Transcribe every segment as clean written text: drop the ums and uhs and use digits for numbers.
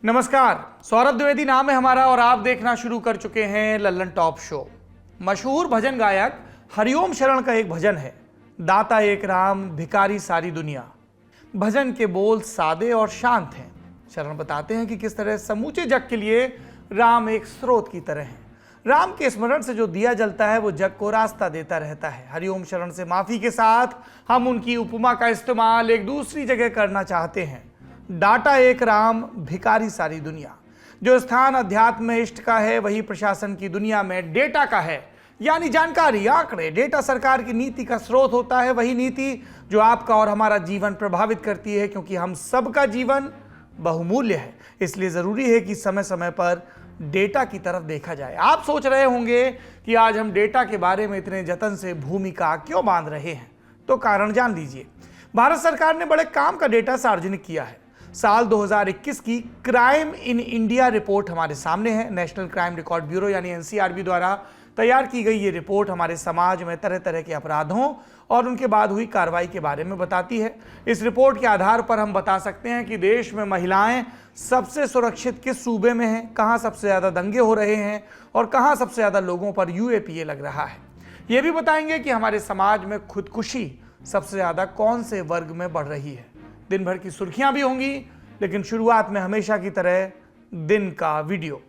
नमस्कार, सौरभ द्विवेदी नाम है हमारा और आप देखना शुरू कर चुके हैं लल्लन टॉप शो। मशहूर भजन गायक हरिओम शरण का एक भजन है, दाता एक राम भिखारी सारी दुनिया। भजन के बोल सादे और शांत हैं। शरण बताते हैं कि किस तरह समूचे जग के लिए राम एक स्रोत की तरह है। राम के स्मरण से जो दिया जलता है वो जग को रास्ता देता रहता है। हरिओम शरण से माफी के साथ हम उनकी उपमा का इस्तेमाल एक दूसरी जगह करना चाहते हैं। डाटा एक राम भिखारी सारी दुनिया। जो स्थान अध्यात्म में इष्ट का है वही प्रशासन की दुनिया में डेटा का है, यानी जानकारी, आंकड़े। डेटा सरकार की नीति का स्रोत होता है, वही नीति जो आपका और हमारा जीवन प्रभावित करती है, क्योंकि हम सबका जीवन बहुमूल्य है। इसलिए जरूरी है कि समय समय पर डेटा की तरफ देखा जाए। आप सोच रहे होंगे कि आज हम डेटा के बारे में इतने जतन से भूमिका क्यों बांध रहे हैं, तो कारण जान लीजिए। भारत सरकार ने बड़े काम का डेटा सार्वजनिक किया है। साल 2021 की क्राइम इन इंडिया रिपोर्ट हमारे सामने है। नेशनल क्राइम रिकॉर्ड ब्यूरो यानी एनसीआरबी द्वारा तैयार की गई ये रिपोर्ट हमारे समाज में तरह तरह के अपराधों और उनके बाद हुई कार्रवाई के बारे में बताती है। इस रिपोर्ट के आधार पर हम बता सकते हैं कि देश में महिलाएं सबसे सुरक्षित किस सूबे में हैं, कहां सबसे ज्यादा दंगे हो रहे हैं और कहां सबसे ज्यादा लोगों पर यूएपीए लग रहा है। ये भी बताएंगे कि हमारे समाज में खुदकुशी सबसे ज्यादा कौन से वर्ग में बढ़ रही है। दिन भर की सुर्खियां भी होंगी, लेकिन शुरुआत में हमेशा की तरह दिन का वीडियो।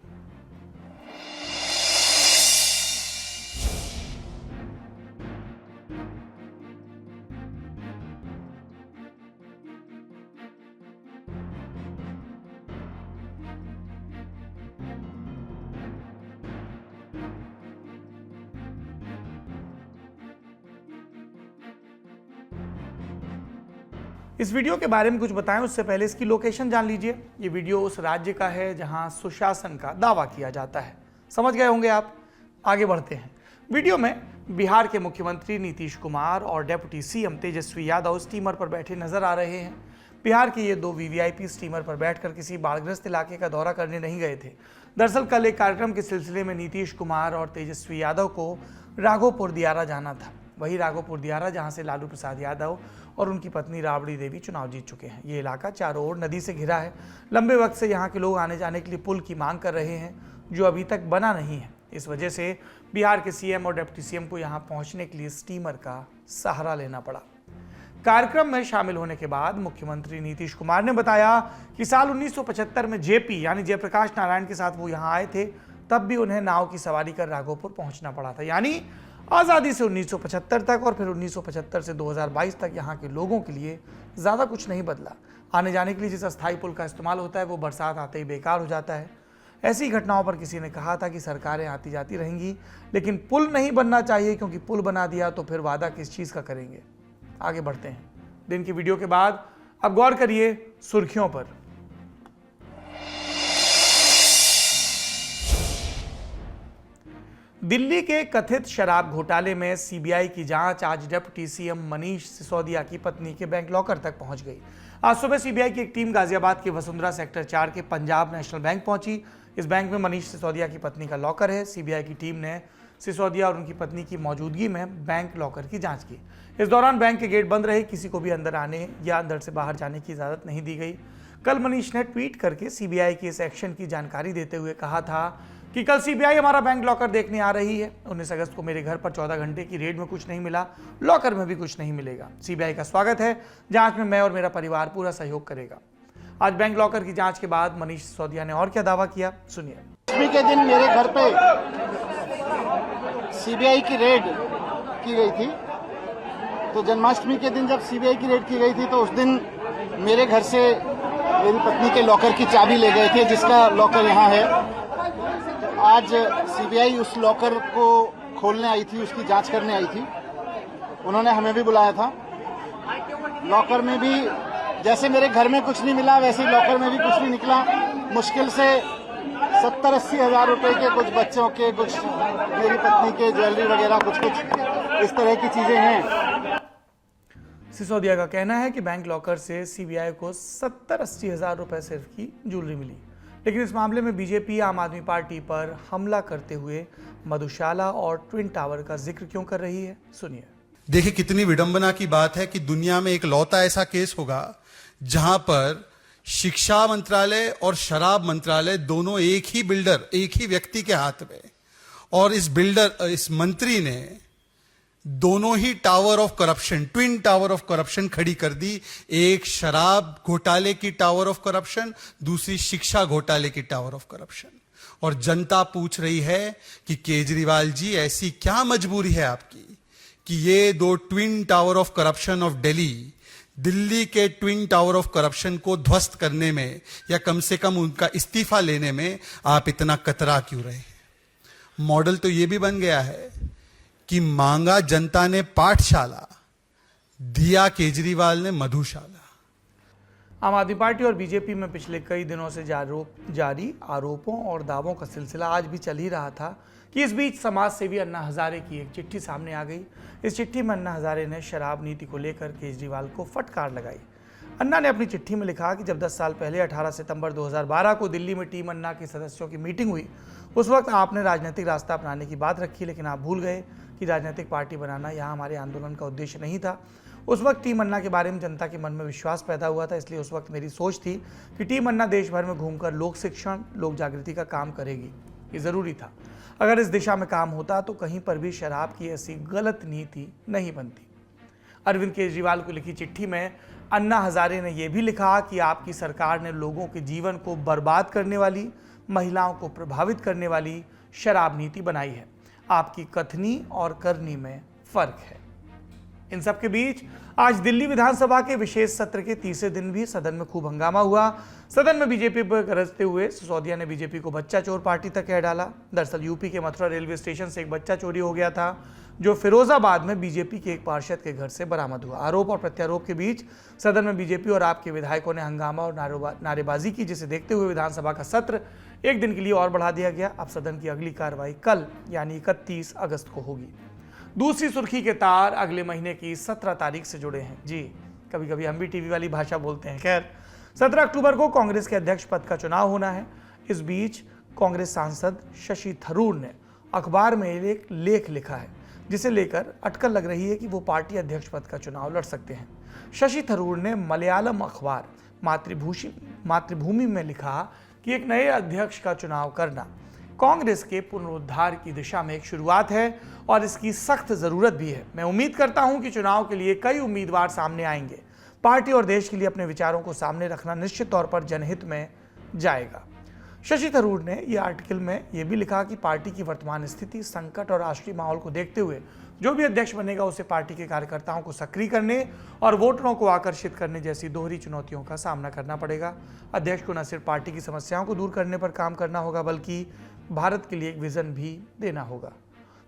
इस वीडियो के बारे में कुछ बताएं उससे पहले इसकी लोकेशन जान लीजिए। ये वीडियो उस राज्य का है जहां सुशासन का दावा किया जाता है। समझ गए होंगे आप। आगे बढ़ते हैं। वीडियो में बिहार के मुख्यमंत्री नीतीश कुमार और deputy CM Tejashwi Yadav steamer पर बैठे नजर आ रहे हैं। बिहार के ये दो वीवीआईपी स्टीमर पर बैठकर किसी बाढ़ग्रस्त इलाके का दौरा करने नहीं गए थे। दरअसल कल एक कार्यक्रम के सिलसिले में नीतीश कुमार और तेजस्वी यादव को राघोपुर दियारा जाना था। वही राघोपुर दियारा जहां से लालू प्रसाद यादव और उनकी पत्नी राबड़ी देवी चुनाव जीत चुके हैं। ये इलाका चारों ओर नदी से घिरा है। लंबे वक्त से यहाँ के लोग आने जाने के लिए पुल की मांग कर रहे हैं, जो अभी तक बना नहीं है। इस वजह से बिहार के सीएम और डिप्टी सीएम को यहाँ पहुँचने के लिए स्टीमर का सहारा लेना पड़ा। कार्यक्रम में शामिल होने के बाद मुख्यमंत्री नीतीश कुमार ने बताया कि साल 1975 में जेपी यानी जयप्रकाश नारायण के साथ वो यहाँ आए थे, तब भी उन्हें नाव की सवारी कर राघोपुर पहुंचना पड़ा था। यानी आज़ादी से 1975 तक और फिर 1975 से 2022 तक यहाँ के लोगों के लिए ज़्यादा कुछ नहीं बदला। आने जाने के लिए जिस अस्थायी पुल का इस्तेमाल होता है वो बरसात आते ही बेकार हो जाता है। ऐसी घटनाओं पर किसी ने कहा था कि सरकारें आती जाती रहेंगी, लेकिन पुल नहीं बनना चाहिए, क्योंकि पुल बना दिया तो फिर वादा किस चीज़ का करेंगे। आगे बढ़ते हैं। दिन की वीडियो के बाद अब गौर करिए सुर्खियों पर। दिल्ली के कथित शराब घोटाले में सीबीआई की जांच आज डिप्टी सीएम मनीष सिसोदिया की पत्नी के बैंक लॉकर तक पहुंच गई। आज सुबह सीबीआई की एक टीम गाजियाबाद के वसुंधरा सेक्टर 4 के पंजाब नेशनल बैंक पहुंची। इस बैंक में मनीष सिसोदिया की पत्नी का लॉकर है। सीबीआई की टीम ने सिसोदिया और उनकी पत्नी की मौजूदगी में बैंक लॉकर की जांच की। इस दौरान बैंक के गेट बंद रहे, किसी को भी अंदर आने या अंदर से बाहर जाने की इजाजत नहीं दी गई। कल मनीष ने ट्वीट करके सीबीआई के इस एक्शन की जानकारी देते हुए कहा था कि कल सीबीआई हमारा बैंक लॉकर देखने आ रही है। 19 अगस्त को मेरे घर पर 14 घंटे की रेड में कुछ नहीं मिला, लॉकर में भी कुछ नहीं मिलेगा। सीबीआई का स्वागत है। जांच में मैं और मेरा परिवार पूरा सहयोग करेगा। आज बैंक लॉकर की जांच के बाद मनीष सिसोदिया ने और क्या दावा किया, सुनिए। जन्माष्टमी के दिन मेरे घर पे सीबीआई की रेड की गई थी। तो जन्माष्टमी के दिन जब सीबीआई की रेड की गई थी तो उस दिन मेरे घर से मेरी पत्नी के लॉकर की चाबी ले गए थे, जिसका लॉकर यहाँ है। आज सीबीआई उस लॉकर को खोलने आई थी, उसकी जांच करने आई थी। उन्होंने हमें भी बुलाया था। लॉकर में भी जैसे मेरे घर में कुछ नहीं मिला, वैसे ही लॉकर में भी कुछ नहीं निकला। मुश्किल से 70-80 हजार रुपए के कुछ बच्चों के, कुछ मेरी पत्नी के ज्वेलरी वगैरह कुछ इस तरह की चीजें हैं। सिसोदिया का कहना है कि बैंक लॉकर से सीबीआई को 70-80 हजार रुपए सिर्फ की ज्वेलरी मिली। लेकिन इस मामले में बीजेपी आम आदमी पार्टी पर हमला करते हुए मधुशाला और ट्विन टावर का जिक्र क्यों कर रही है, सुनिए। देखिए कितनी विडंबना की बात है कि दुनिया में एक लौता ऐसा केस होगा जहां पर शिक्षा मंत्रालय और शराब मंत्रालय दोनों एक ही बिल्डर, एक ही व्यक्ति के हाथ में, और इस मंत्री ने दोनों ही tower of corruption, twin tower of corruption खड़ी कर दी। एक शराब घोटाले की टावर ऑफ करप्शन, दूसरी शिक्षा घोटाले की टावर ऑफ करप्शन। और जनता पूछ रही है कि केजरीवाल जी, ऐसी क्या मजबूरी है आपकी कि ये दो twin tower of corruption of Delhi के ट्विन टावर ऑफ करप्शन को ध्वस्त करने में, या कम से कम उनका इस्तीफा लेने में आप इतना कतरा क्यों रहे? मॉडल तो यह भी बन गया है कि मांगा जनता ने पाठशाला, दिया केजरीवाल ने मधुशाला। आम आदमी पार्टी और बीजेपी में पिछले कई दिनों से जारी आरोपों और दावों का सिलसिला आज भी चल ही रहा था कि इस बीच समाज सेवी अन्ना हजारे की एक चिट्ठी सामने आ गई। इस चिट्ठी में अन्ना हजारे ने शराब नीति को लेकर केजरीवाल को फटकार लगाई। अन्ना ने अपनी चिट्ठी में लिखा कि जब 10 साल पहले 18 सितंबर 2012 को दिल्ली में टीम अन्ना के सदस्यों की मीटिंग हुई, उस वक्त आपने राजनीतिक रास्ता अपनाने की बात रखी, लेकिन आप भूल गए कि राजनीतिक पार्टी बनाना यहाँ हमारे आंदोलन का उद्देश्य नहीं था। उस वक्त टीम अन्ना के बारे में जनता के मन में विश्वास पैदा हुआ था, इसलिए उस वक्त मेरी सोच थी कि टीम अन्ना देश भर में घूमकर लोक शिक्षण, लोक जागृति का काम करेगी। ये ज़रूरी था। अगर इस दिशा में काम होता तो कहीं पर भी शराब की ऐसी गलत नीति नहीं बनती। अरविंद केजरीवाल को लिखी चिट्ठी में अन्ना हजारे ने यह भी लिखा कि आपकी सरकार ने लोगों के जीवन को बर्बाद करने वाली, महिलाओं को प्रभावित करने वाली शराब नीति बनाई है। आपकी कथनी और करनी में फर्क है। इन सब के बीच आज दिल्ली विधानसभा के विशेष सत्र के तीसरे दिन भी सदन में खूब हंगामा हुआ। सदन में बीजेपी पर गरजते हुए सिसोदिया ने बीजेपी को बच्चा चोर पार्टी तक कह डाला। दरअसल यूपी के मथुरा रेलवे स्टेशन से एक बच्चा चोरी हो गया था, जो फिरोजाबाद में बीजेपी के एक पार्षद के घर से बरामद हुआ। आरोप और प्रत्यारोप के बीच सदन में बीजेपी और आप के विधायकों ने हंगामा और नारेबाजी की, जिसे देखते हुए विधानसभा का सत्र एक दिन के लिए और बढ़ा दिया गया। अब सदन की अगली कार्रवाई कल यानी 31 अगस्त को होगी। दूसरी सुर्खी के तार अगले महीने की 17 तारीख से जुड़े हैं। जी, कभी कभी हम भी टीवी वाली भाषा बोलते हैं। खैर, 17 अक्टूबर को कांग्रेस के अध्यक्ष पद का चुनाव होना है। इस बीच कांग्रेस सांसद शशि थरूर ने अखबार में एक लेख लिखा है, जिसे लेकर अटकल लग रही है कि वो पार्टी अध्यक्ष पद का चुनाव लड़ सकते हैं। शशि थरूर ने मलयालम अखबार मातृभूमि में लिखा कि एक नए अध्यक्ष का चुनाव करना कांग्रेस के पुनरुद्धार की दिशा में एक शुरुआत है और इसकी सख्त जरूरत भी है। मैं उम्मीद करता हूं कि चुनाव के लिए कई उम्मीदवार सामने आएंगे। पार्टी और देश के लिए अपने विचारों को सामने रखना निश्चित तौर पर जनहित में जाएगा। शशि थरूर ने यह आर्टिकल में यह भी लिखा कि पार्टी की वर्तमान स्थिति, संकट और राष्ट्रीय माहौल को देखते हुए जो भी अध्यक्ष बनेगा उसे पार्टी के कार्यकर्ताओं को सक्रिय करने और वोटरों को आकर्षित करने जैसी दोहरी चुनौतियों का सामना करना पड़ेगा। अध्यक्ष को न सिर्फ पार्टी की समस्याओं को दूर करने पर काम करना होगा, बल्कि भारत के लिए एक विजन भी देना होगा।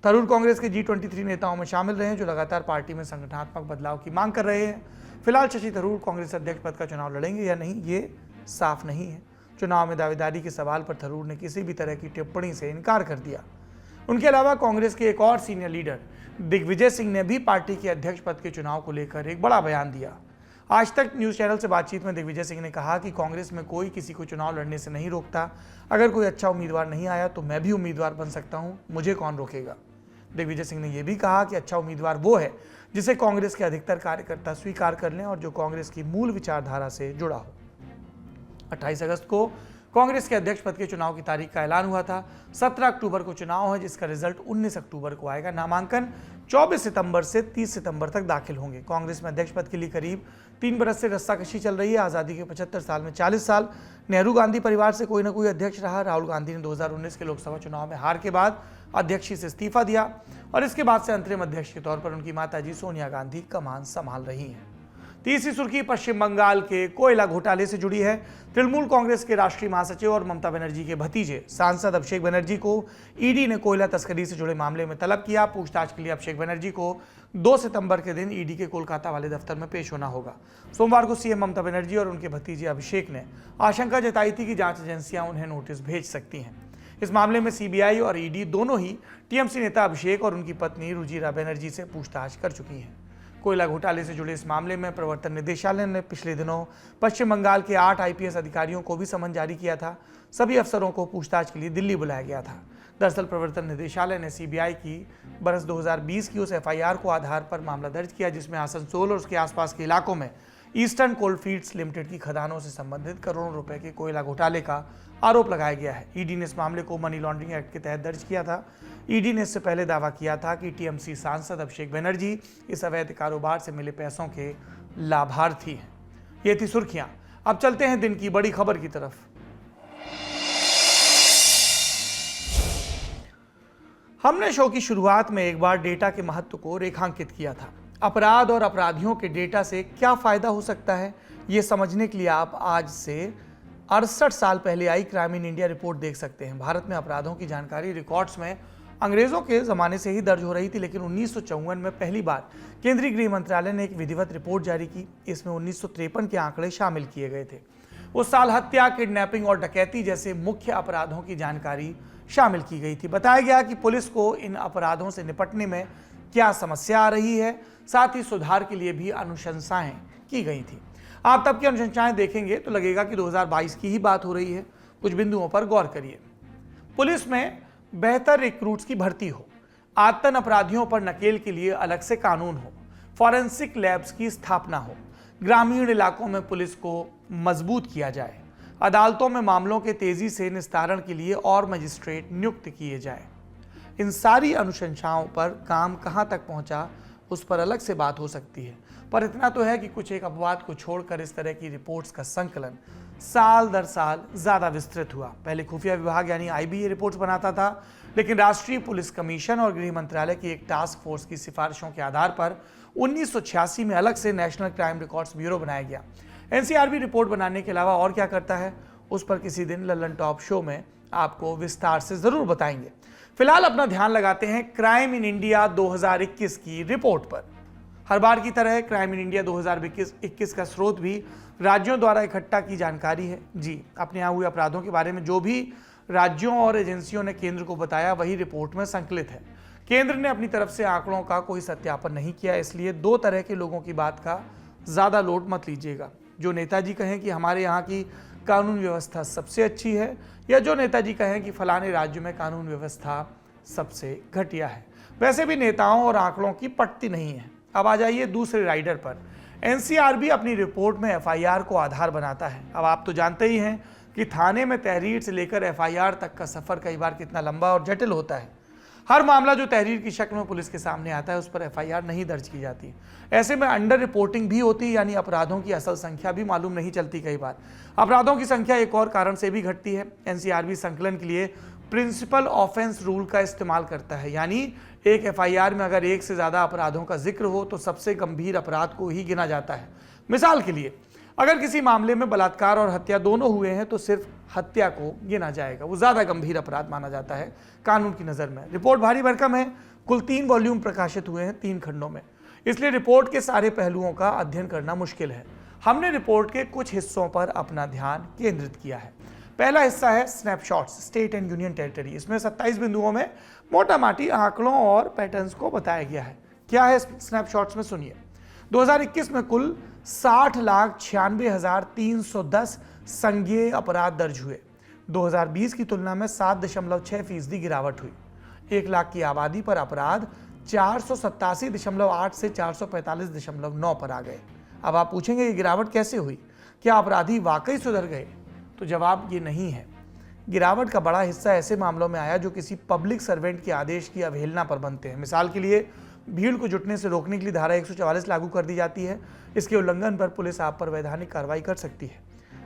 थरूर कांग्रेस के G23 नेताओं में शामिल रहे हैं, जो लगातार पार्टी में संगठनात्मक बदलाव की मांग कर रहे हैं। फिलहाल शशि थरूर कांग्रेस अध्यक्ष पद का चुनाव लड़ेंगे या नहीं, ये साफ नहीं है। चुनाव में दावेदारी के सवाल पर थरूर ने किसी भी तरह की टिप्पणी से इनकार कर दिया। उनके अलावा कांग्रेस के एक और सीनियर लीडर दिग्विजय सिंह ने भी पार्टी के अध्यक्ष पद के चुनाव को लेकर एक बड़ा बयान दिया। आज तक न्यूज चैनल से बातचीत में दिग्विजय सिंह ने कहा कि कांग्रेस में कोई किसी को चुनाव लड़ने से नहीं रोकता। अगर कोई अच्छा उम्मीदवार नहीं आया तो मैं भी उम्मीदवार बन सकता हूं, मुझे कौन रोकेगा। दिग्विजय सिंह ने यह भी कहा कि अच्छा उम्मीदवार वो है जिसे कांग्रेस के अधिकतर कार्यकर्ता स्वीकार कर लें और जो कांग्रेस की मूल विचारधारा से जुड़ा हो। 28 अगस्त को कांग्रेस के अध्यक्ष पद के चुनाव की तारीख का ऐलान हुआ था। 17 अक्टूबर को चुनाव है, जिसका रिजल्ट 19 अक्टूबर को आएगा। नामांकन 24 सितंबर से 30 सितंबर तक दाखिल होंगे। कांग्रेस में अध्यक्ष पद के लिए करीब 3 बरस से रस्साकशी चल रही है। आज़ादी के 75 साल में 40 साल नेहरू गांधी परिवार से कोई ना कोई अध्यक्ष रहा। राहुल गांधी ने 2019 के लोकसभा चुनाव में हार के बाद अध्यक्षी से इस्तीफा दिया और इसके बाद से अंतरिम अध्यक्ष के तौर पर उनकी माताजी सोनिया गांधी कमान संभाल रही हैं। तीसरी सुर्खी पश्चिम बंगाल के कोयला घोटाले से जुड़ी है। तृणमूल कांग्रेस के राष्ट्रीय महासचिव और ममता बनर्जी के भतीजे सांसद अभिषेक बनर्जी को ईडी ने कोयला तस्करी से जुड़े मामले में तलब किया। पूछताछ के लिए अभिषेक बनर्जी को 2 सितंबर के दिन ईडी के कोलकाता वाले दफ्तर में पेश होना होगा। सोमवार को सीएम ममता बनर्जी और उनके भतीजे अभिषेक ने आशंका जताई थी कि जांच एजेंसियां उन्हें नोटिस भेज सकती हैं। इस मामले में सीबीआई और ईडी दोनों ही टीएमसी नेता अभिषेक और उनकी पत्नी रुजिरा बनर्जी से पूछताछ कर चुकी हैं। कोयला घोटाले से जुड़े इस मामले में प्रवर्तन निदेशालय ने पिछले दिनों पश्चिम बंगाल के 8 आईपीएस अधिकारियों को भी समन जारी किया था। सभी अफसरों को पूछताछ के लिए दिल्ली बुलाया गया था। दरअसल प्रवर्तन निदेशालय ने सीबीआई की बरस 2020 की उस एफआईआर को आधार पर मामला दर्ज किया, जिसमें आसनसोल और उसके आसपास के इलाकों में ईस्टर्न कोलफील्ड्स लिमिटेड की खदानों से संबंधित करोड़ों रुपए के कोयला घोटाले का आरोप लगाया गया है। ईडी ने इस मामले को मनी लॉन्ड्रिंग एक्ट के तहत दर्ज किया था। ईडी ने इससे पहले दावा किया था कि टीएमसी सांसद अभिषेक बनर्जी इस अवैध कारोबार से मिले पैसों के लाभार्थी हैं। ये थी सुर्खियां। अब चलते हैं दिन की बड़ी खबर की तरफ। हमने शो की शुरुआत में एक बार डेटा के महत्व को रेखांकित किया था। अपराध और अपराधियों के डेटा से क्या फायदा हो सकता है, ये समझने के लिए आप आज से 68 साल पहले आई क्राइम इन इंडिया रिपोर्ट देख सकते हैं। भारत में अपराधों की जानकारी रिकॉर्ड्स में अंग्रेजों के जमाने से ही दर्ज हो रही थी, लेकिन 1954 में पहली बार केंद्रीय गृह मंत्रालय ने एक विधिवत रिपोर्ट जारी की। इसमें 1953 के आंकड़े शामिल किए गए थे। उस साल हत्या, किडनैपिंग और डकैती जैसे मुख्य अपराधों की जानकारी शामिल की गई थी। बताया गया कि पुलिस को इन अपराधों से निपटने में क्या समस्या आ रही है, साथ ही सुधार के लिए भी अनुशंसाएं की गई थी। आप तब की अनुशंसाएं देखेंगे तो लगेगा कि 2022 की ही बात हो रही है। कुछ बिंदुओं पर गौर करिए। पुलिस में बेहतर रिक्रूट्स की भर्ती हो, आतंक अपराधियों पर नकेल के लिए अलग से कानून हो, फॉरेंसिक लैब्स की स्थापना हो, ग्रामीण इलाकों में पुलिस को मजबूत किया जाए, अदालतों में मामलों के तेजी से निस्तारण के लिए और मजिस्ट्रेट नियुक्त किए जाए। इन सारी अनुशंसाओं पर काम कहां तक पहुंचा, उस पर अलग से बात हो सकती है, पर इतना तो है कि कुछ एक अपवाद को छोड़कर इस तरह की रिपोर्ट्स का संकलन साल दर साल ज्यादा विस्तृत हुआ। पहले खुफिया विभाग यानी आईबी ये रिपोर्ट्स बनाता था, लेकिन राष्ट्रीय पुलिस कमीशन और गृह मंत्रालय की एक टास्क फोर्स की सिफारिशों के आधार पर 1986 में अलग से नेशनल क्राइम रिकॉर्ड्स ब्यूरो बनाया गया। एनसीआरबी रिपोर्ट बनाने के अलावा और क्या करता है, उस पर किसी दिन लल्लन टॉप शो में आपको विस्तार से जरूर बताएंगे। फिलहाल अपना ध्यान लगाते हैं क्राइम इन इंडिया 2021 की रिपोर्ट पर। हर बार की तरह क्राइम इन इंडिया 2021 का स्रोत भी राज्यों द्वारा इकट्ठा की जानकारी है। जी, अपने यहाँ हुए अपराधों के बारे में जो भी राज्यों और एजेंसियों ने केंद्र को बताया वही रिपोर्ट में संकलित है। केंद्र ने अपनी तरफ से आंकड़ों का कोई सत्यापन नहीं किया, इसलिए दो तरह के लोगों की बात का ज्यादा लोड मत लीजिएगा। जो नेताजी कहें कि हमारे यहाँ की कानून व्यवस्था सबसे अच्छी है, या जो नेताजी कहें कि फलाने राज्य में कानून व्यवस्था सबसे घटिया है। वैसे भी नेताओं और आंकड़ों की पटती नहीं है। अब आ जाइए दूसरे राइडर पर। एनसीआरबी अपनी रिपोर्ट में एफआईआर को आधार बनाता है। अब आप तो जानते ही हैं कि थाने में तहरीर से लेकर एफआईआर तक का सफर कई बार कितना लंबा और जटिल होता है। हर मामला जो तहरीर की शक्ल में पुलिस के सामने आता है उस पर एफआईआर नहीं दर्ज की जाती। ऐसे में अंडर रिपोर्टिंग भी होती है, यानी अपराधों की असल संख्या भी मालूम नहीं चलती। कई बार अपराधों की संख्या एक और कारण से भी घटती है। एनसीआरबी संकलन के लिए प्रिंसिपल ऑफेंस रूल का इस्तेमाल करता है, यानी एक एफआईआर में अगर एक से ज्यादा अपराधों का जिक्र हो तो सबसे गंभीर अपराध को ही गिना जाता है। मिसाल के लिए अगर किसी मामले में बलात्कार और हत्या दोनों हुए हैं तो सिर्फ हत्या को गिना जाएगा, वो ज्यादा गंभीर अपराध माना जाता है कानून की नजर में। रिपोर्ट भारी भरकम है, कुल 3 वॉल्यूम प्रकाशित हुए हैं 3 खंडों में, इसलिए रिपोर्ट के सारे पहलुओं का अध्ययन करना मुश्किल है। हमने रिपोर्ट के कुछ हिस्सों पर अपना ध्यान केंद्रित किया है। पहला हिस्सा है snapshots, state and union territory. इसमें 27 बिंदुओं में मोटा माटी आंकड़ों और पैटर्न्स को बताया गया है। क्या है स्नैपशॉट्स में, सुनिए। 2021 में कुल 60,96,310 संज्ञेय अपराध दर्ज हुए। 2020 की तुलना में 7.6% गिरावट हुई। 1 लाख की आबादी पर अपराध 487.8 से 445.9 पर आ गए। अब आप पूछेंगे ये गिरावट कैसे हुई, क्या अपराधी वाकई सुधर गए? तो जवाब ये नहीं है। गिरावट का बड़ा हिस्सा ऐसे मामलों में आया जो किसी पब्लिक सर्वेंट के आदेश की अवहेलना पर बनते हैं। मिसाल के लिए भीड़ को जुटने से रोकने के लिए धारा 144 लागू कर दी जाती है। इसके उल्लंघन पर पुलिस आप पर वैधानिक कार्रवाई कर सकती है।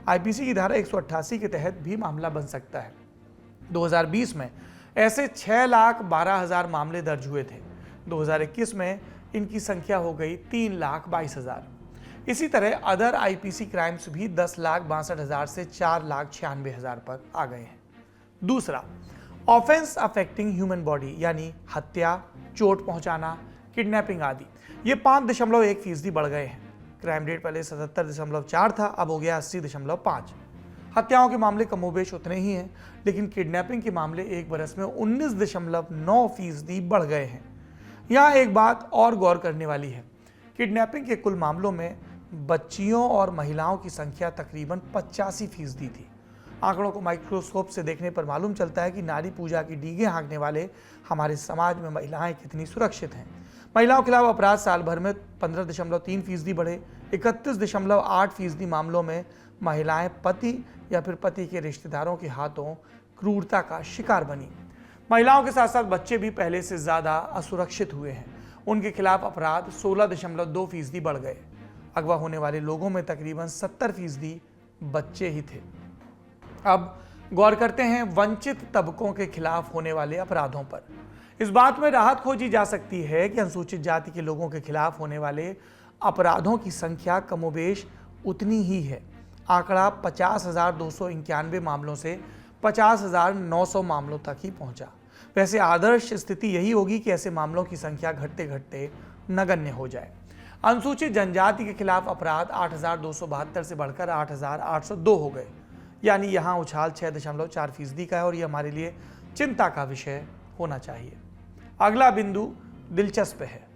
आईपीसी की धारा 188 के तहत भी मामला बन सकता है। 2020 में ऐसे 6,12,000 मामले दर्ज हुए थे। 2021 में इनकी संख्या हो गई 3,22,000। इसी तरह अदर आईपीसी क्राइम्स भी 10,62,000 से 4,96,000 पर आ गए हैं। दूसरा, ऑफेंस अफेक्टिंग ह्यूमन बॉडी, यानी हत्या, चोट पहुंचाना, किडनैपिंग आदि, ये 5.1% बढ़ गए हैं। क्राइम रेट पहले 77.4 था, अब हो गया 80.5। हत्याओं के मामले कमोबेश उतने ही हैं, लेकिन किडनैपिंग के मामले एक बरस में 19.9% बढ़ गए हैं। यहाँ एक बात और गौर करने वाली है। किडनैपिंग के कुल मामलों में बच्चियों और महिलाओं की संख्या तकरीबन 85% थी। आंकड़ों को माइक्रोस्कोप से देखने पर मालूम चलता है कि नारी पूजा की डींगे हाँकने वाले हमारे समाज में महिलाएं कितनी सुरक्षित हैं। महिलाओं के खिलाफ अपराध साल भर में 15.3% बढ़े। 31.8% मामलों में महिलाएं पति या फिर पति के रिश्तेदारों के हाथों क्रूरता का शिकार बनी। महिलाओं के साथ साथ बच्चे भी पहले से ज्यादा असुरक्षित हुए हैं। उनके खिलाफ अपराध 16.2% बढ़ गए। अगवा होने वाले लोगों में तकरीबन 70% बच्चे ही थे। अब गौर करते हैं वंचित तबकों के खिलाफ होने वाले अपराधों पर। इस बात में राहत खोजी जा सकती है कि अनुसूचित जाति के लोगों के खिलाफ होने वाले अपराधों की संख्या कमोबेश उतनी ही है। आंकड़ा 50,291 मामलों से 50,900 मामलों तक ही पहुंचा। वैसे आदर्श स्थिति यही होगी कि ऐसे मामलों की संख्या घटते घटते नगण्य हो जाए। अनुसूचित जनजाति के खिलाफ अपराध 8,272 से बढ़कर 8,802 हो गए, यानी यहाँ उछाल 6.4% का है और ये हमारे लिए चिंता का विषय होना चाहिए। अगला बिंदु दिलचस्प है।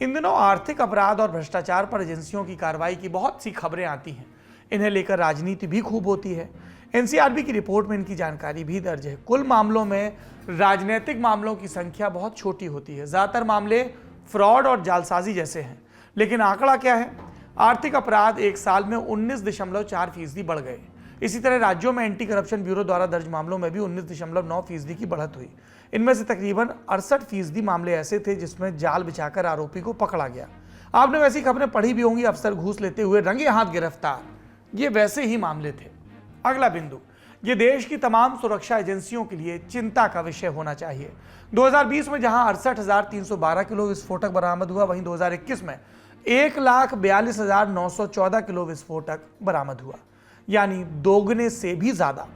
इन दिनों आर्थिक अपराध और भ्रष्टाचार पर एजेंसियों की कार्रवाई की बहुत सी खबरें आती हैं। इन्हें लेकर राजनीति भी खूब होती है। एनसीआरबी की रिपोर्ट में इनकी जानकारी भी दर्ज है। कुल मामलों में राजनीतिक मामलों की संख्या बहुत छोटी होती है। ज्यादातर मामले फ्रॉड और जालसाजी जैसे हैं। लेकिन आंकड़ा क्या है? आर्थिक अपराध एक साल में 19.4% बढ़ गए। इसी तरह राज्यों में एंटी करप्शन ब्यूरो द्वारा दर्ज मामलों में भी 19.9% की बढ़त हुई। इनमें से तकरीबन 68% मामले ऐसे थे जिसमें जाल बिछाकर आरोपी को पकड़ा गया। आपने वैसी खबरें पढ़ी भी होंगी, अफसर घूस लेते हुए रंगे हाथ गिरफ्तार। ये वैसे ही मामले थे। अगला बिंदु, ये देश की तमाम सुरक्षा एजेंसियों के लिए चिंता का विषय होना चाहिए। 2020 में जहां 68,312 किलो विस्फोटक बरामद हुआ, वहीं 2021 में 1,42,914 किलो विस्फोटक बरामद हुआ, यानी दोगुने से भी ज्यादा।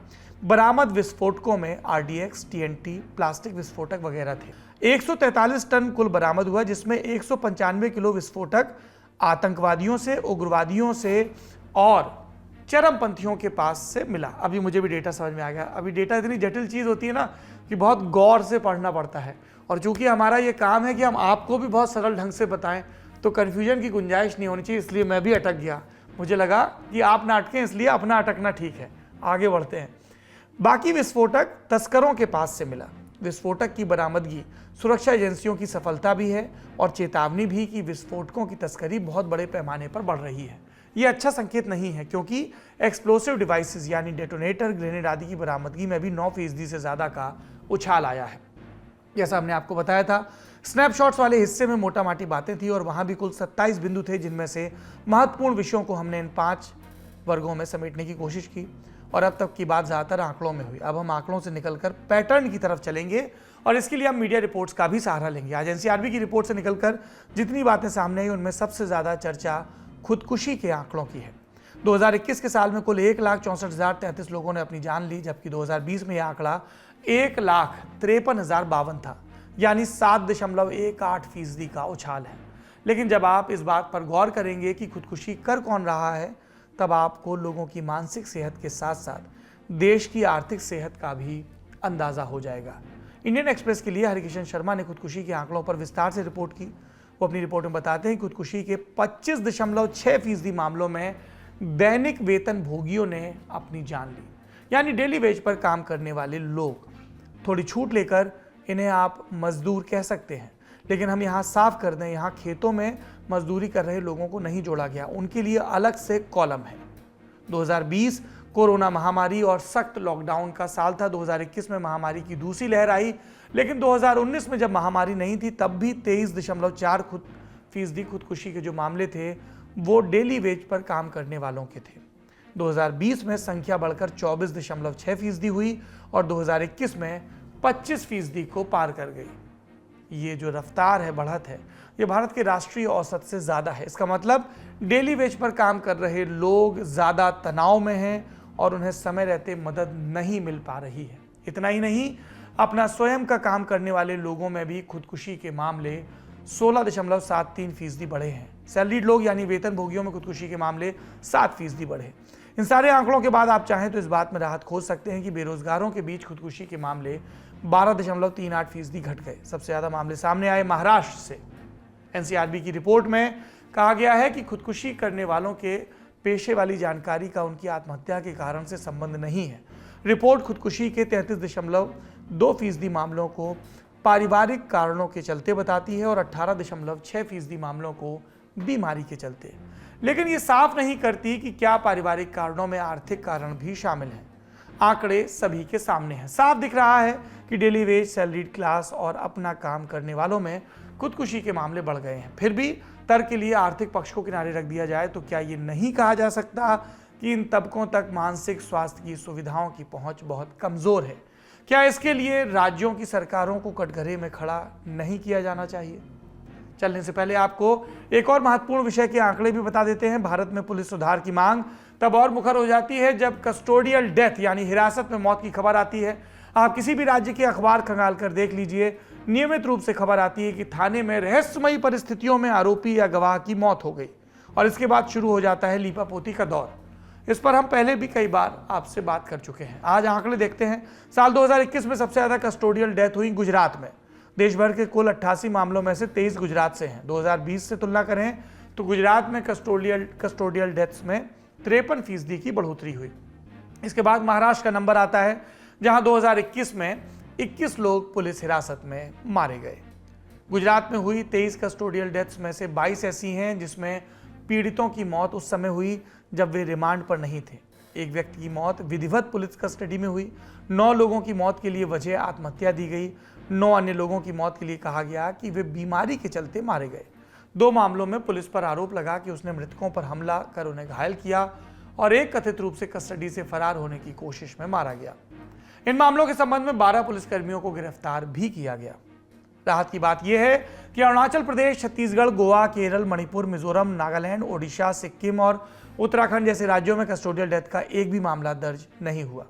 बरामद विस्फोटकों में आरडीएक्स, टीएनटी, प्लास्टिक विस्फोटक वगैरह थे। 143 टन कुल बरामद हुआ, जिसमें 195 किलो विस्फोटक आतंकवादियों से, उग्रवादियों से और चरमपंथियों के पास से मिला। अभी मुझे भी डेटा समझ में आ गया। अभी डेटा इतनी जटिल चीज़ होती है ना कि बहुत गौर से पढ़ना पड़ता है, और चूंकि हमारा ये काम है कि हम आपको भी बहुत सरल ढंग से बताएं, तो कन्फ्यूजन की गुंजाइश नहीं होनी चाहिए। इसलिए मैं भी अटक गया। मुझे लगा कि आप ना अटकें, इसलिए अपना अटकना ठीक है। आगे बढ़ते हैं। बाकी विस्फोटक तस्करों के पास से मिला। विस्फोटक की बरामदगी सुरक्षा एजेंसियों की सफलता भी है और चेतावनी भी कि विस्फोटकों की तस्करी बहुत बड़े पैमाने पर बढ़ रही है। ये अच्छा संकेत नहीं है, क्योंकि एक्सप्लोसिव डिवाइसेस यानी डेटोनेटर, ग्रेनेड आदि की बरामदगी में भी 9% से ज़्यादा का उछाल आया है। जैसा हमने आपको बताया था, स्नैपशॉट्स वाले हिस्से में मोटा माटी बातें थी और वहाँ भी कुल 27 बिंदु थे, जिनमें से महत्वपूर्ण विषयों को हमने इन 5 वर्गों में समेटने की कोशिश की और अब तक की बात ज़्यादातर आंकड़ों में हुई। अब हम आंकड़ों से निकलकर पैटर्न की तरफ चलेंगे और इसके लिए हम मीडिया रिपोर्ट्स का भी सहारा लेंगे। आज एनसीआरबी की रिपोर्ट से निकलकर जितनी बातें सामने आई, उनमें सबसे ज़्यादा चर्चा खुदकुशी के आंकड़ों की है। 2021 के साल में कुल 1,64,033 लोगों ने अपनी जान ली, जबकि 2020 में यह आंकड़ा 1,53,052 था, यानी 7.18% का उछाल है। लेकिन जब आप इस बात पर गौर करेंगे कि खुदकुशी कर कौन रहा है, तब आपको लोगों की मानसिक सेहत के साथ साथ देश की आर्थिक सेहत का भी अंदाजा हो जाएगा। इंडियन एक्सप्रेस के लिए हरिकिशन शर्मा ने खुदकुशी के आंकड़ों पर विस्तार से रिपोर्ट की। वो अपनी रिपोर्ट में बताते हैं कि खुदकुशी के 25.6% मामलों में दैनिक वेतन भोगियों ने अपनी जान ली, यानी डेली वेज पर काम करने वाले लोग। थोड़ी छूट लेकर इन्हें आप मजदूर कह सकते हैं, लेकिन हम यहाँ साफ कर दें, यहाँ खेतों में मजदूरी कर रहे लोगों को नहीं जोड़ा गया, उनके लिए अलग से कॉलम है। 2020 कोरोना महामारी और सख्त लॉकडाउन का साल था। 2021 में महामारी की दूसरी लहर आई, लेकिन 2019 में जब महामारी नहीं थी, तब भी 23.4% खुदकुशी के जो मामले थे वो डेली वेज पर काम करने वालों के थे। 2020 में संख्या बढ़कर 24.6% हुई और 2021 में 25% को पार कर गई। ये जो रफ्तार है, बढ़त है, ये भारत के राष्ट्रीय औसत से ज़्यादा है। इसका मतलब डेली वेज पर काम कर रहे लोग ज़्यादा तनाव में हैं और उन्हें समय रहते मदद नहीं मिल पा रही है। इतना ही नहीं, अपना स्वयं का काम करने वाले लोगों में भी खुदकुशी के मामले 16.73% बढ़े हैं। सैलरीड लोग यानी वेतन भोगियों में खुदकुशी के मामले 7% बढ़े। इन सारे आंकड़ों के बाद आप चाहें तो इस बात में राहत खोज सकते हैं कि बेरोजगारों के बीच खुदकुशी के मामले 12.38% घट गए। सबसे ज़्यादा मामले सामने आए महाराष्ट्र से। एनसीआरबी की रिपोर्ट में कहा गया है कि खुदकुशी करने वालों के पेशे वाली जानकारी का उनकी आत्महत्या के कारण से संबंध नहीं है। रिपोर्ट खुदकुशी के 33.2% मामलों को पारिवारिक कारणों के चलते बताती है और 18.6% मामलों को बीमारी के चलते। लेकिन ये साफ नहीं करती कि क्या पारिवारिक कारणों में आर्थिक कारण भी शामिल हैं। आंकड़े सभी के सामने हैं। साफ दिख रहा है कि डेली वेज, सैलरीड क्लास और अपना काम करने वालों में खुदकुशी के मामले बढ़ गए हैं। फिर भी तर्क के लिए आर्थिक पक्ष को किनारे रख दिया जाए तो क्या ये नहीं कहा जा सकता कि इन तबकों तक मानसिक स्वास्थ्य की सुविधाओं की पहुंच बहुत कमजोर है? क्या इसके लिए राज्यों की सरकारों को कटघरे में खड़ा नहीं किया जाना चाहिए? चलने से पहले आपको एक और महत्वपूर्ण विषय के आंकड़े भी बता देते हैं। भारत में पुलिस सुधार की मांग तब और मुखर हो जाती है जब कस्टोडियल डेथ यानी हिरासत में मौत की खबर आती है। आप किसी भी राज्य के अखबार खंगाल कर देख लीजिए, नियमित रूप से खबर आती है कि थाने में रहस्यमयी परिस्थितियों में आरोपी या गवाह की मौत हो गई और इसके बाद शुरू हो जाता है लीपापोती का दौर। इस पर हम पहले भी कई बार आपसे बात कर चुके हैं। आज आंकड़े देखते हैं। साल 2021 में सबसे ज्यादा कस्टोडियल डेथ हुई गुजरात में। देश भर के कुल 88 मामलों में से 23 गुजरात से हैं। 2020 से तुलना करें तो गुजरात में कस्टोडियल डेथ्स में 53% की बढ़ोतरी हुई। इसके बाद महाराष्ट्र का नंबर आता है जहां 2021 में 21 लोग पुलिस हिरासत में मारे गए। गुजरात में हुई 23 कस्टोडियल डेथ्स में से 22 ऐसी हैं जिसमें पीड़ितों की मौत उस समय हुई जब वे रिमांड पर नहीं थे। एक व्यक्ति की मौत विधिवत पुलिस कस्टडी में हुई। 9 लोगों की मौत के लिए वजह आत्महत्या दी गई। 9 अन्य लोगों की मौत के लिए कहा गया कि वे बीमारी के चलते मारे गए। 2 मामलों में पुलिस पर आरोप लगा कि उसने मृतकों पर हमला कर उन्हें घायल किया और एक कथित रूप से कस्टडी से फरार होने की कोशिश में मारा गया। इन मामलों के संबंध में 12 पुलिसकर्मियों को गिरफ्तार भी किया गया। राहत की बात यह है कि अरुणाचल प्रदेश, छत्तीसगढ़, गोवा, केरल, मणिपुर, मिजोरम, नागालैंड, ओडिशा, सिक्किम और उत्तराखंड जैसे राज्यों में कस्टोडियल डेथ का एक भी मामला दर्ज नहीं हुआ।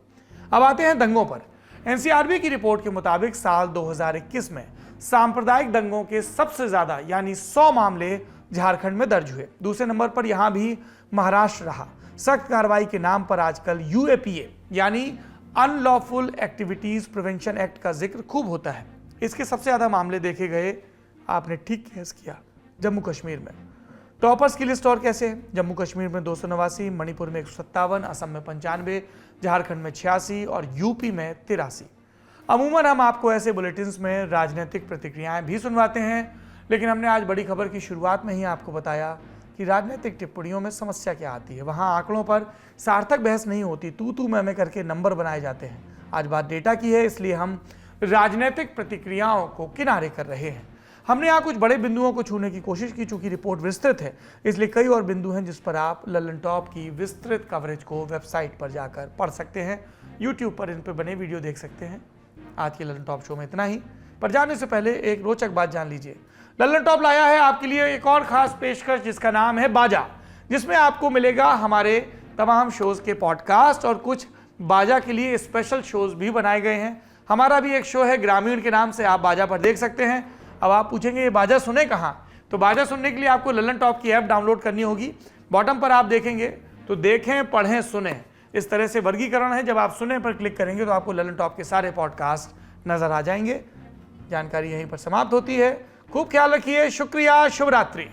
अब आते हैं दंगों पर। एनसीआरबी की रिपोर्ट के मुताबिक साल 2021 में सांप्रदायिक दंगों के सबसे ज्यादा यानी 100 मामले झारखंड में दर्ज हुए। दूसरे नंबर पर यहां भी महाराष्ट्र रहा। सख्त कार्रवाई के नाम पर आजकल यूएपीए यानी अनलॉफुल एक्टिविटीज प्रिवेंशन एक्ट का जिक्र खूब होता है। इसके सबसे ज्यादा मामले देखे गए, आपने ठीक गैस किया, जम्मू कश्मीर में। टॉपर्स की लिस्ट और कैसे है? जम्मू कश्मीर में 289, मणिपुर में 157, असम में 95, झारखंड में 86 और यूपी में 83। अमूमन हम आपको ऐसे बुलेटिन्स में राजनीतिक प्रतिक्रियाएं भी सुनवाते हैं, लेकिन हमने आज बड़ी खबर की शुरुआत में ही आपको बताया कि राजनीतिक टिप्पणियों में समस्या क्या आती है। वहां आंकड़ों पर सार्थक बहस नहीं होती, तू मैं करके नंबर बनाए जाते हैं। आज बात डेटा की है, इसलिए हम राजनीतिक प्रतिक्रियाओं को किनारे कर रहे हैं। हमने यहाँ कुछ बड़े बिंदुओं को छूने की कोशिश की। चूंकि रिपोर्ट विस्तृत है, इसलिए कई और बिंदु हैं जिस पर आप लल्लन टॉप की विस्तृत कवरेज को वेबसाइट पर जाकर पढ़ सकते हैं। यूट्यूब पर इन पर बने वीडियो देख सकते हैं। आज के लल्लन टॉप शो में इतना ही। पर जाने से पहले एक रोचक बात जान लीजिए। लल्लन टॉप लाया है आपके लिए एक और खास पेशकश जिसका नाम है बाजा, जिसमें आपको मिलेगा हमारे तमाम शोज के पॉडकास्ट और कुछ बाजा के लिए स्पेशल शोज भी बनाए गए हैं। हमारा भी एक शो है ग्रामीण के नाम से, आप बाजा पर देख सकते हैं। अब आप पूछेंगे ये बाजा सुने कहाँ? तो बाजा सुनने के लिए आपको लल्लन टॉप की ऐप डाउनलोड करनी होगी। बॉटम पर आप देखेंगे तो देखें, पढ़ें, सुने, इस तरह से वर्गीकरण है। जब आप सुने पर क्लिक करेंगे तो आपको लल्लन टॉप के सारे पॉडकास्ट नजर आ जाएंगे। जानकारी यहीं पर समाप्त होती है। खूब ख्याल रखिए। शुक्रिया। शुभ रात्रि।